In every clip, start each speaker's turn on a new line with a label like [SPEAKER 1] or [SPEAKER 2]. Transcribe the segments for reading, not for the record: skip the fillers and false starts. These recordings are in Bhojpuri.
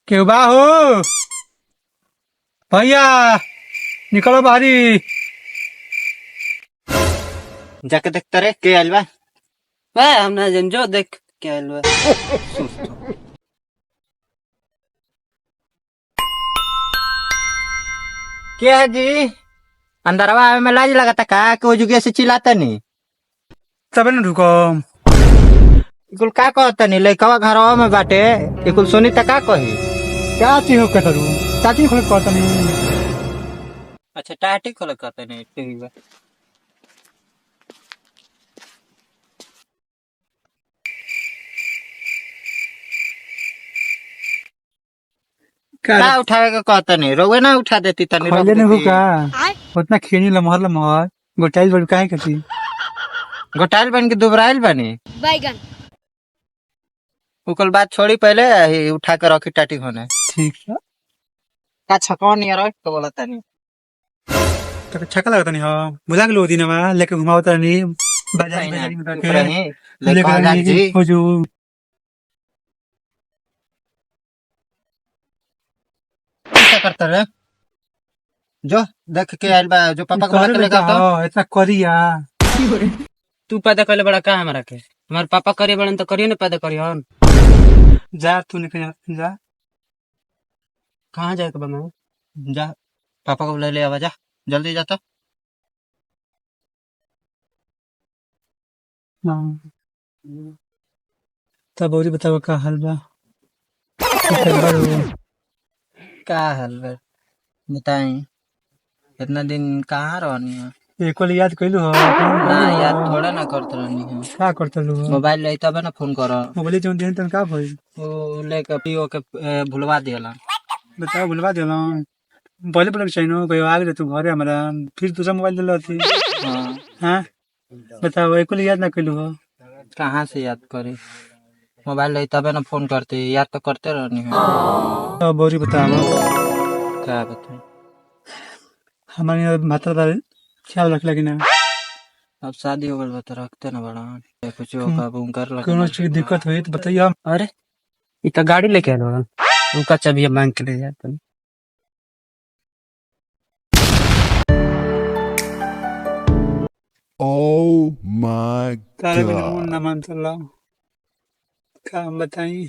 [SPEAKER 1] क्यों बा हो भैया, निकलो बाहरी।
[SPEAKER 2] जाके देखता रे के आइल बा।
[SPEAKER 3] हम ना जो देख क्या आइल बा।
[SPEAKER 2] क्या है जी? अंदरवा आवे में लाज लगाता का कि जुगे से चिल्लाता नहीं?
[SPEAKER 1] तबे न ढुको।
[SPEAKER 2] इकुल का कहता नहीं लइकवा घरवा में बाटे, इकुल सुनी त का कही?
[SPEAKER 1] क्या चीज हो कतरू ताकि खोल कहता नहीं।
[SPEAKER 3] अच्छा टाटी खोल कहते नहीं ठीक बा।
[SPEAKER 2] का उठावे के कहता नहीं, रोवे ना उठा देती तनी
[SPEAKER 1] खैले नहीं का उतना खेनी लमहर लमहर गोटाइल बड़ काहे कती।
[SPEAKER 2] गोटाइल बन के दुबराइल बनी।
[SPEAKER 4] बैगन
[SPEAKER 2] उकल बात छोड़ी पहले ही उठा के रखी टाटी होने।
[SPEAKER 1] ठीक है
[SPEAKER 2] का छकवा नहीं रख तो बोलता नहीं।
[SPEAKER 1] तो छक्का लगता नहीं। हां बुला के लो दिन में लेके घुमावता नहीं बाजार में में
[SPEAKER 2] चुप
[SPEAKER 1] रखे
[SPEAKER 2] रही, लइकवा जान जी।
[SPEAKER 1] हो जो
[SPEAKER 2] क्या करता रे? जो देख के आइल बा, जो पापा को बुला के लेगा तो
[SPEAKER 1] हां इतना करिया।
[SPEAKER 3] तू पैदा करले बड़ा का हमरा के हमारे पापा करिए बड़न तो करिए ना पैदा करिए हन।
[SPEAKER 1] जा तू निकल जा।
[SPEAKER 3] कहाँ जाए के बा मैं?
[SPEAKER 2] जा पापा को बुला ले आवा, जा जल्दी जा तो।
[SPEAKER 1] हां तब और बताओ का हाल बा।
[SPEAKER 2] का हाल बा बताई? इतना दिन कहाँ रहनी है?
[SPEAKER 1] एको याद कइलू हो
[SPEAKER 2] ना याद थोड़ा ना करते रहनी है।
[SPEAKER 1] का करत लो
[SPEAKER 2] मोबाइल ले तब ना फोन करो।
[SPEAKER 1] मोबाइल जोन देन तन का भइल
[SPEAKER 2] वो लेके पियो के भुलवा दिला।
[SPEAKER 1] बताओ भुलवा देला। पहले पहले चाहिए कोई आ गए तू घरे हमारा फिर दूसरा मोबाइल ले लती।
[SPEAKER 2] हाँ
[SPEAKER 1] हां बताओ एको याद ना कइलू हो।
[SPEAKER 2] कहाँ से याद करे? मोबाइल ले तब ना फोन करते, याद तो करते रहनी है।
[SPEAKER 1] अब बोरी बताओ
[SPEAKER 2] क्या बताए?
[SPEAKER 1] हमारे माता का ख्याल रख लगी ना।
[SPEAKER 2] अब शादी हो गई तो रखते ना बड़ा कुछ होगा कर लगा।
[SPEAKER 1] कोनो चीज दिक्कत हुई तो बताइए।
[SPEAKER 3] अरे इतना गाड़ी लेके आए लोग उनका चाबी मांग के ले जाते हैं।
[SPEAKER 5] Oh my
[SPEAKER 1] तारे बिना
[SPEAKER 5] god.
[SPEAKER 1] मुन ना मान चला का हम बताई।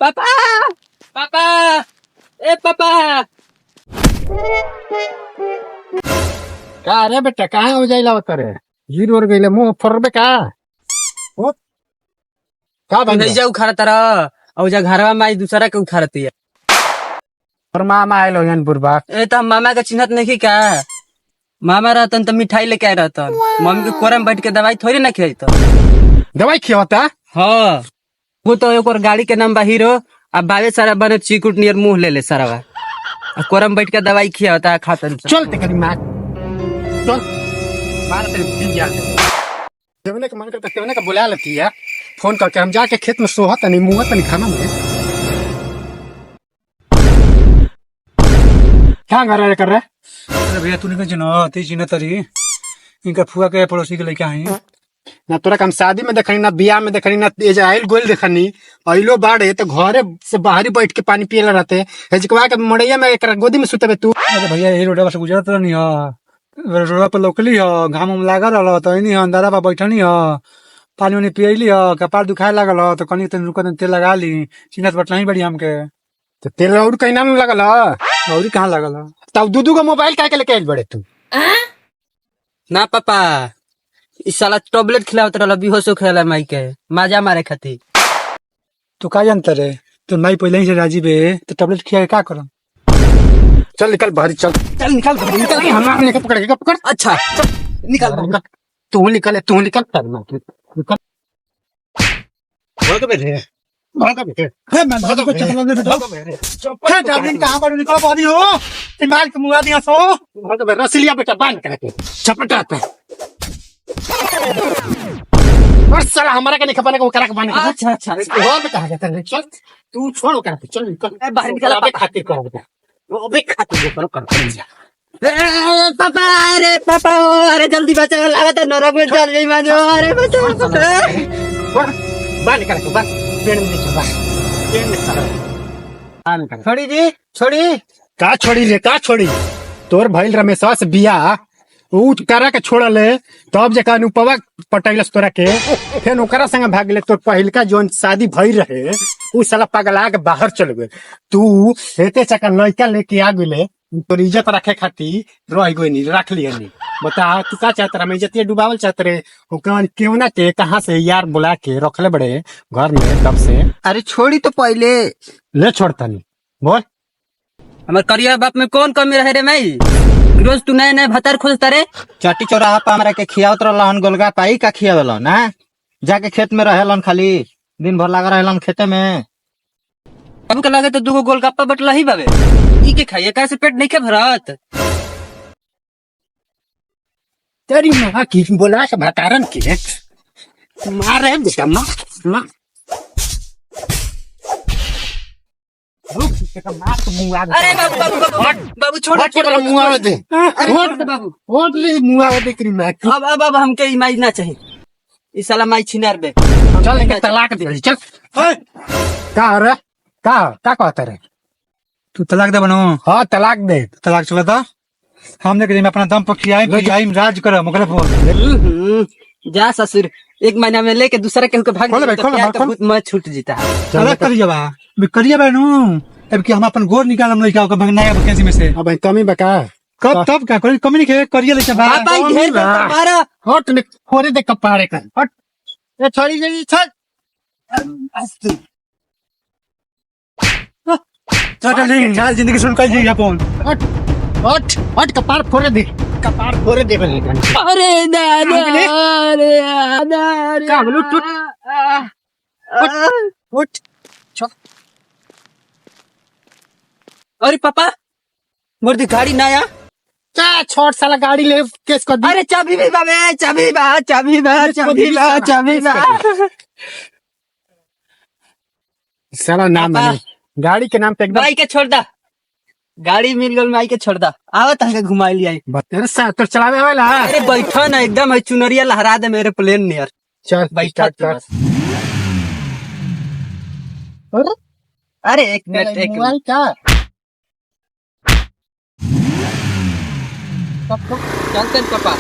[SPEAKER 3] पापा पापा ए पापा
[SPEAKER 2] का रे बेटा कहाँ हो जाइला उतरे? गिर और गइले मुंह फरबे का? ओ का बन
[SPEAKER 3] नहीं जा उखाड़ा तारा और जा घरवा में आई दूसरा के उखाड़ती है।
[SPEAKER 2] और मामा आइल हो यान बुरबा।
[SPEAKER 3] ए तो हम मामा का चिन्हत नहीं का मामा रहतन तो मिठाई लेके आए रहतन मम्मी के कोरम बैठ के दवाई थोड़ी ना खिलाई तो।
[SPEAKER 2] दवाई खियावता?
[SPEAKER 3] हाँ वो तो एक और गाड़ी के नाम बा हीरो अब बावे सारा बने चिकुट नियर मुंह ले सारा बा कोरम बैठ के दवाई खिया होता है खातन से।
[SPEAKER 2] चल ते करी मार चल मार ते पिया देवने का मन करता देवने का बुला लेती है फोन करके। हम जाके खेत में सोहत नहीं मुंहत नहीं खाना में क्या कर रहे?
[SPEAKER 1] अरे भैया तू निकल जनो ती चिन्ह तरी इनका फुआ के पड़ोसी के लेके आई।
[SPEAKER 6] ना तोरा हम शादी में देखनी ना बियाह में देखनी ना एज आइल गोल देखनी अइलो बाड़े तो घरे से बाहरी बैठ के पानी पियला रहते हेजकवा के मड़ैया में एक गोदी में सुतबे तू।
[SPEAKER 1] अरे भैया ये रोडवा से गुजरत रहनी हो रोडवा पर लोकली हो घाम उम लागल रहल तो इनी अंदर बा बैठनी हो पानी उनी पियली हो कपार दुखाए लागल हो तो कनी तन रुकन तेल लगा ली चिन्हत बट नहीं बड़ी हमके।
[SPEAKER 6] तो तेल और कहीं ना लगल
[SPEAKER 1] और कहाँ लागल हो?
[SPEAKER 6] तब दू को मोबाइल काहे के लेके आइल बड़े तू?
[SPEAKER 3] ना पापा इस साला टैबलेट खिलावत रहला बेहोश खेला माई के माजा मारे खातिर।
[SPEAKER 1] तू का जानता रे तो माई पहले ही से राजी बे तो टैबलेट खिया के का करम?
[SPEAKER 6] चल निकल बाहर चल चल निकल बाहर निकल के हमारे लेके पकड़ के पकड़।
[SPEAKER 3] अच्छा
[SPEAKER 6] निकल बाहर तू निकल निकल भाग बेटे भाग बेटे
[SPEAKER 1] हे मैं भाग को चपल दे दो। हे डार्लिंग कहां पर निकल पानी हो दिमाग के मुआ दिया सो।
[SPEAKER 6] भाग बेटे रसिलिया बेटा बांध करके छपटा पे और साला हमारा के नहीं खपाने को करा के बांध के।
[SPEAKER 3] अच्छा अच्छा
[SPEAKER 6] और में कहा जाता है चल तू छोड़ कर चल निकल
[SPEAKER 3] बाहर निकल
[SPEAKER 6] अबे खातिर कर बेटा
[SPEAKER 2] वो भी खा तू करो कर जा
[SPEAKER 3] पापा अरे पापा अरे जल्दी बचाओ लागत नरक में चल गई मानो अरे बचाओ
[SPEAKER 2] बाल कर बाल पेड़ में चल पेड़ में चल
[SPEAKER 6] छोड़ी जी छोड़ी
[SPEAKER 2] का छोड़ी तोर भइल रमेशवा से बिया उठ करा के छोड़ले तब जका अनुपवा पटैलस तोरा के फिर ओकरा संग भाग ले तोर पहिलका जोन शादी भई रहे उ साला पगला के बाहर चल गए तू हेते चका लड़का लेके आ गइले तोर इज्जत रखे खातिर रह गई नहीं रख लिया नहीं बता तू का चाहत रहा मैं इज्जत डुबावल चाहत रे ओकरा क्यों ना के कहां से यार बुला के रखले बड़े घर में तब से
[SPEAKER 3] अरे छोड़ी तो पहले
[SPEAKER 2] ले छोड़ता नहीं बोल
[SPEAKER 3] हमार करिया बाप में कौन कमी रहे रे माई रोज तू नए नए भतर खोजता रे
[SPEAKER 4] चट्टी चौराहा पर हमरा के खियावत रहलन गोलगा पाई का खियावेलन ना जाके खेत में रहेलन खाली दिन भर लगा रहेलन खेते में
[SPEAKER 3] हमके लगे तो दूगो गोलगप्पा बटला ही बाबे ई के खाइए कैसे पेट नहीं के भरत
[SPEAKER 2] तेरी माँ की बोला से भटारन की मारे बेटा माँ
[SPEAKER 3] अरे बाबू बाबू बाबू बाबू छोड़
[SPEAKER 2] छोड़ मुआ दे
[SPEAKER 3] बाबू
[SPEAKER 2] वोट ले मुआ दे करी मैं
[SPEAKER 3] अब हमके ई माई ना चाहिए ई साला माई छिनार बे
[SPEAKER 2] चल इनके तलाक दे चल का रे का कहता रे
[SPEAKER 1] तू तलाक दे बनो
[SPEAKER 2] हाँ तलाक दे
[SPEAKER 1] तलाक चला था हमने के अपना दम पर खियाई राज कर मगर फोन
[SPEAKER 3] जा ससुर एक महीना में लेके दूसरा के भाग
[SPEAKER 1] खोले भाई,
[SPEAKER 3] तो
[SPEAKER 1] खोले
[SPEAKER 3] प्यार
[SPEAKER 1] भाई,
[SPEAKER 3] का
[SPEAKER 1] खोल।
[SPEAKER 3] भूत मत छूट जीता है
[SPEAKER 1] अलग करिए बा नु अब कि हम अपन गोर निकालम लइका ओकर भगना है वैकेंसी में से
[SPEAKER 2] अब कमी बका
[SPEAKER 1] कब तब का कोई कमी नहीं करिए लइका बा
[SPEAKER 3] पापा ई ढेर पे मारा
[SPEAKER 2] हट ने फोड़े दे कपाड़े का हट ए छोड़ी जल्दी चल
[SPEAKER 1] चल नहीं यार जिंदगी सुन कर जी अपन
[SPEAKER 2] हट हट हट कपाड़ फोड़े दे बने
[SPEAKER 3] अरे दादा अरे दादा
[SPEAKER 2] का बोलू टूट उठ चल
[SPEAKER 3] अरे पापा मोर दी गाड़ी ना आया
[SPEAKER 2] क्या छोट साला गाड़ी ले केस कर दी
[SPEAKER 3] अरे चाबी भी बाबे चाबी बा
[SPEAKER 2] साला नाम
[SPEAKER 3] पापा।
[SPEAKER 2] है गाड़ी के नाम पे एकदम
[SPEAKER 3] भाई के छोड़ दा गाड़ी मिल गल माई के छोड़ दा आवत है घुमाई लिया
[SPEAKER 2] तेरे साथ तो चलावे वाला
[SPEAKER 3] अरे बैठा ना एकदम है चुनरिया लहरा दे मेरे प्लेन नियर
[SPEAKER 2] चल
[SPEAKER 3] बैठा
[SPEAKER 2] स्टार्ट कर
[SPEAKER 3] बस। अरे एक मिनट
[SPEAKER 2] मोबाइल क्या
[SPEAKER 3] चलते पापा